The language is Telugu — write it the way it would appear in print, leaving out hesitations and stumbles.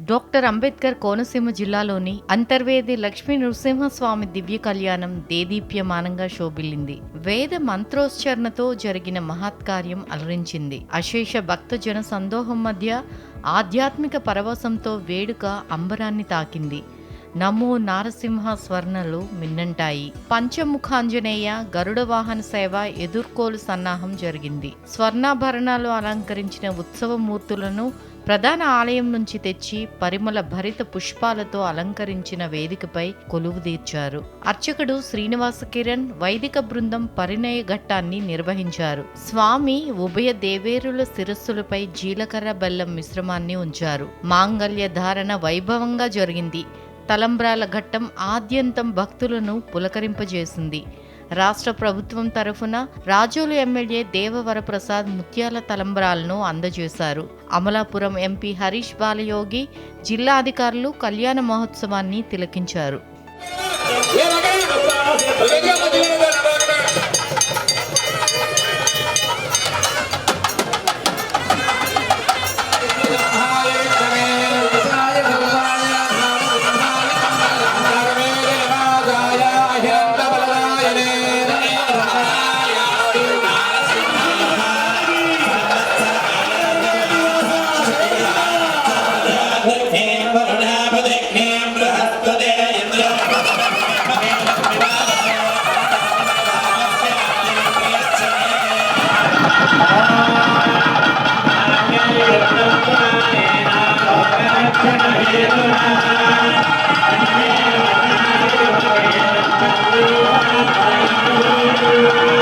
డాక్టర్ అంబేద్కర్ కోనసీమ జిల్లాలోని అంతర్వేది లక్ష్మీ నృసింహస్వామి దివ్య కళ్యాణం దేదీప్యమానంగా శోభిల్లింది. వేద మంత్రోచ్చరణతో జరిగిన మహత్కార్యం అలరించింది. అశేష భక్తజన సందోహం మధ్య ఆధ్యాత్మిక పరవశంతో వేడుక అంబరాన్ని తాకింది. నమో నారసింహ స్వర్ణలు మిన్నంటాయి. పంచముఖాంజనేయ గరుడ వాహన సేవ ఎదుర్కోలు సన్నాహం జరిగింది. స్వర్ణాభరణాలు అలంకరించిన ఉత్సవమూర్తులను ప్రధాన ఆలయం నుంచి తెచ్చి పరిమళ భరిత పుష్పాలతో అలంకరించిన వేదికపై కొలువుదీర్చారు. అర్చకుడు శ్రీనివాస కిరణ్ వైదిక బృందం పరిణయ ఘట్టాన్ని నిర్వహించారు. స్వామి ఉభయ దేవేరుల శిరస్సులపై జీలకర్ర బెల్లం మిశ్రమాన్ని ఉంచారు. మాంగళ్య ధారణ వైభవంగా జరిగింది. తలంబ్రాల ఘట్టం ఆద్యంతం భక్తులను పులకరింపజేసింది. రాష్ట్ర ప్రభుత్వం తరఫున రాజోలు ఎమ్మెల్యే దేవవరప్రసాద్ ముత్యాల తలంబ్రాలను అందజేశారు. అమలాపురం ఎంపీ హరీష్ బాలయోగి, జిల్లా అధికారులు కళ్యాణ మహోత్సవాన్ని తిలకించారు. Thank you.